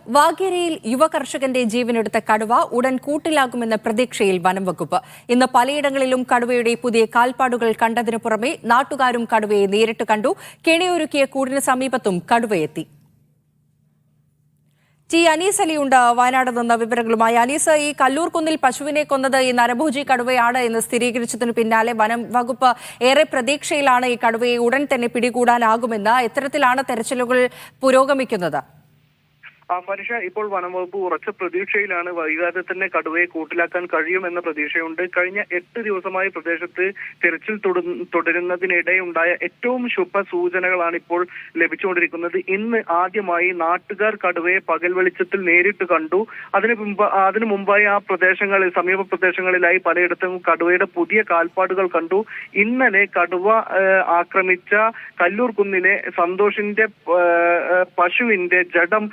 വാഗേരിയിൽ യുവ കർഷകന്റെ ജീവനെടുത്ത കടുവ ഉടൻ കൂട്ടിലാകുമെന്ന പ്രതീക്ഷയിൽ വനം വകുപ്പ്. ഇന്ന് പലയിടങ്ങളിലും കടുവയുടെ പുതിയ കാൽപ്പാടുകൾ കണ്ടതിനു പുറമെ നാട്ടുകാരും കടുവയെ നേരിട്ട് കണ്ടു. കെണിയൊരുക്കിയ കൂടിന് സമീപത്തും കടുവയെത്തി. ടി അനീസ് അലിയുണ്ട് വയനാട് നിന്ന് വിവരങ്ങളുമായി. അനീസ്, ഈ കല്ലൂർകുന്നിൽ പശുവിനെ കൊന്നത് ഈ നരഭോജി കടുവയാണ് എന്ന് സ്ഥിരീകരിച്ചതിനു പിന്നാലെ വനം വകുപ്പ് ഏറെ പ്രതീക്ഷയിലാണ് ഈ കടുവയെ ഉടൻ തന്നെ പിടികൂടാനാകുമെന്ന്. എത്തരത്തിലാണ് തെരച്ചിലുകൾ പുരോഗമിക്കുന്നത്? പരീക്ഷ ഇപ്പോൾ വനംവകുപ്പ് ഉറച്ച പ്രതീക്ഷയിലാണ്. വൈകാതെ തന്നെ കടുവയെ കൂട്ടിലാക്കാൻ കഴിയുമെന്ന പ്രതീക്ഷയുണ്ട്. കഴിഞ്ഞ 8 ദിവസമായി പ്രദേശത്ത് തെരച്ചിൽ തുടരുന്നതിനിടെയുണ്ടായ ഏറ്റവും ശുഭ സൂചനകളാണ് ഇപ്പോൾ ലഭിച്ചുകൊണ്ടിരിക്കുന്നത്. ഇന്ന് ആദ്യമായി നാട്ടുകാർ കടുവയെ പകൽ വെളിച്ചത്തിൽ നേരിട്ട് കണ്ടു. അതിനു മുമ്പായി ആ പ്രദേശങ്ങളിൽ, സമീപ പ്രദേശങ്ങളിലായി പലയിടത്തും കടുവയുടെ പുതിയ കാൽപ്പാടുകൾ കണ്ടു. ഇന്നലെ കടുവ ആക്രമിച്ച കല്ലൂർ കുന്നിലെ സന്തോഷിന്റെ പശുവിന്റെ ജഡം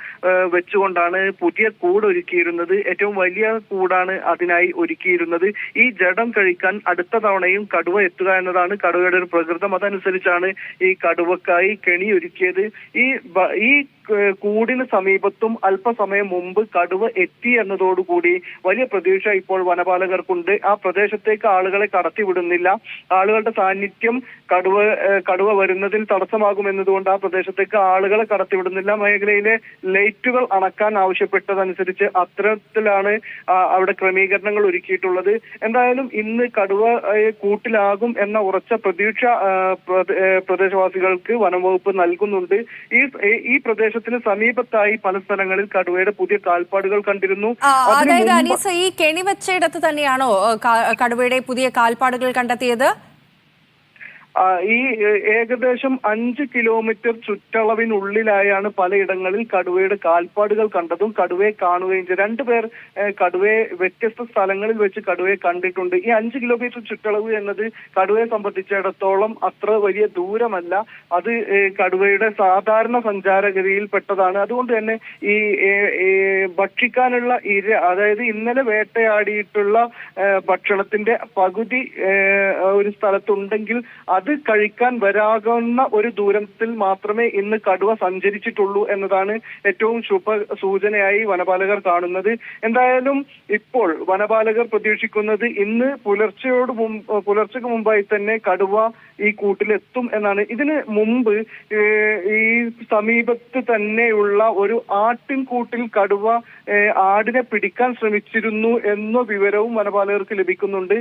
വെച്ചുകൊണ്ടാണ് പുതിയ കൂട് ഒരുക്കിയിരുന്നത്. ഏറ്റവും വലിയ കൂടാണ് അതിനായി ഒരുക്കിയിരുന്നത്. ഈ ജഡം കഴിക്കാൻ അടുത്ത തവണയും കടുവ എത്തുക എന്നതാണ് കടുവയുടെ ഒരു പ്രകൃതം. അതനുസരിച്ചാണ് ഈ കടുവക്കായി കെണി ഒരുക്കിയത്. ഈ കൂടിന് സമീപത്തും അല്പസമയം മുമ്പ് കടുവ എത്തി എന്നതോടുകൂടി വലിയ പ്രതീക്ഷ ഇപ്പോൾ വനപാലകർക്കുണ്ട്. ആ പ്രദേശത്തേക്ക് ആളുകളെ കടത്തിവിടുന്നില്ല. ആളുകളുടെ സാന്നിധ്യം കടുവ വരുന്നതിൽ തടസ്സമാകുമെന്നതുകൊണ്ട് ആ പ്രദേശത്തേക്ക് ആളുകളെ കടത്തിവിടുന്നില്ല. മേഖലയിലെ ലൈറ്റുകൾ അണക്കാൻ ആവശ്യപ്പെട്ടതനുസരിച്ച് അത്തരത്തിലാണ് അവിടെ ക്രമീകരണങ്ങൾ ഒരുക്കിയിട്ടുള്ളത്. എന്തായാലും ഇന്ന് കടുവ കൂട്ടിലാകും എന്ന ഉറച്ച പ്രതീക്ഷ പ്രദേശവാസികൾക്ക് വനംവകുപ്പ് നൽകുന്നുണ്ട്. ഈ പ്രദേശത്തിന് സമീപത്തായി പല സ്ഥലങ്ങളിൽ കടുവയുടെ പുതിയ കാൽപ്പാടുകൾ കണ്ടിരുന്നു. അതായത് അനീസ്, ഈ കെണിവെച്ചയിടത്ത് തന്നെയാണോ കടുവയുടെ പുതിയ കാൽപ്പാടുകൾ കണ്ടെത്തിയത്? ഈ ഏകദേശം 5 കിലോമീറ്റർ ചുറ്റളവിനുള്ളിലായാണ് പലയിടങ്ങളിൽ കടുവയുടെ കാൽപ്പാടുകൾ കണ്ടതും കടുവയെ കാണുകയും ചെയ്തു. 2 പേർ കടുവയെ വ്യത്യസ്ത സ്ഥലങ്ങളിൽ വെച്ച് കടുവയെ കണ്ടിട്ടുണ്ട്. ഈ 5 കിലോമീറ്റർ ചുറ്റളവ് എന്നത് കടുവയെ സംബന്ധിച്ചിടത്തോളം അത്ര വലിയ ദൂരമല്ല. അത് കടുവയുടെ സാധാരണ സഞ്ചാരഗതിയിൽ പെട്ടതാണ്. അതുകൊണ്ട് തന്നെ ഈ ഭക്ഷിക്കാനുള്ള അതായത് ഇന്നലെ വേട്ടയാടിയിട്ടുള്ള ഭക്ഷണത്തിന്റെ പകുതി ഒരു സ്ഥലത്തുണ്ടെങ്കിൽ അത് കഴിക്കാൻ വരാകുന്ന ഒരു ദൂരത്തിൽ മാത്രമേ ഇന്ന് കടുവ സഞ്ചരിച്ചിട്ടുള്ളൂ എന്നതാണ് ഏറ്റവും ശുഭ സൂചനയായി വനപാലകർ കാണുന്നത്. എന്തായാലും ഇപ്പോൾ വനപാലകർ പ്രതീക്ഷിക്കുന്നത് ഇന്ന് പുലർച്ചയ്ക്ക് മുമ്പായി തന്നെ കടുവ ഈ കൂട്ടിലെത്തും എന്നാണ്. ഇതിന് മുമ്പ് ഈ സമീപത്ത് തന്നെയുള്ള ഒരു ആട്ടിൻകൂട്ടിൽ കടുവ ആടിനെ പിടിക്കാൻ ശ്രമിച്ചിരുന്നു എന്ന വിവരവും വനപാലകർക്ക് ലഭിക്കുന്നുണ്ട്.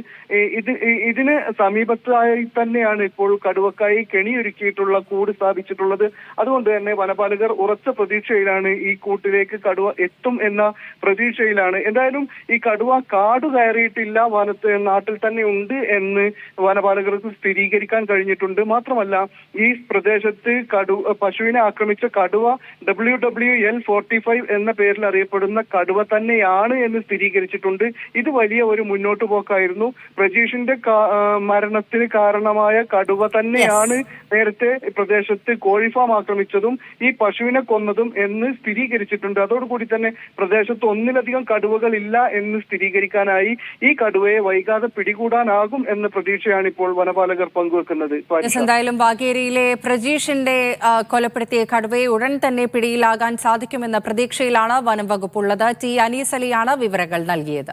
ഇതിന് സമീപത്തായി തന്നെയാണ് ഇപ്പോൾ കടുവക്കായി കെണിയൊരുക്കിയിട്ടുള്ള കൂട് സ്ഥാപിച്ചിട്ടുള്ളത്. അതുകൊണ്ട് തന്നെ വനപാലകർ ഉറച്ച പ്രതീക്ഷയിലാണ് ഈ കൂട്ടിലേക്ക് കടുവ എത്തും എന്ന പ്രതീക്ഷയിലാണ്. എന്തായാലും ഈ കടുവ കാട് കയറിയിട്ടില്ല, നാട്ടിൽ തന്നെ ഉണ്ട് എന്ന് വനപാലകർക്ക് സ്ഥിരീകരിക്കാൻ കഴിഞ്ഞിട്ടുണ്ട്. മാത്രമല്ല ഈ പ്രദേശത്ത് പശുവിനെ ആക്രമിച്ച കടുവ WWL45 എന്ന പേരിൽ അറിയപ്പെടുന്ന കടുവ തന്നെയാണ് എന്ന് സ്ഥിരീകരിച്ചിട്ടുണ്ട്. ഇത് വലിയ ഒരു മുന്നോട്ട് പോക്കായിരുന്നു. പ്രജീഷിന്റെ മരണത്തിന് കാരണമായ കടുവ തന്നെയാണ് നേരത്തെ പ്രദേശത്ത് കോഴിഫാം ആക്രമിച്ചതും ഈ പശുവിനെ കൊന്നതും എന്ന് സ്ഥിരീകരിച്ചിട്ടുണ്ട്. അതോടുകൂടി തന്നെ പ്രദേശത്ത് ഒന്നിലധികം കടുവകൾ ഇല്ല എന്ന് സ്ഥിരീകരിക്കാനായി ഈ കടുവയെ വൈകാതെ പിടികൂടാനാകും എന്ന പ്രതീക്ഷയാണ് ഇപ്പോൾ വനപാലകർ പങ്കുവെക്കുന്നത്. എന്തായാലും വാഗേരിയിലെ പ്രജീഷിന്റെ കൊലപ്പെടുത്തിയ കടുവയെ ഉടൻ തന്നെ പിടിയിലാകാൻ സാധിക്കുമെന്ന പ്രതീക്ഷയിലാണ് വനം വകുപ്പുള്ളത്. ടി അനീസ് അലിയാണ് വിവരങ്ങൾ നൽകിയത്.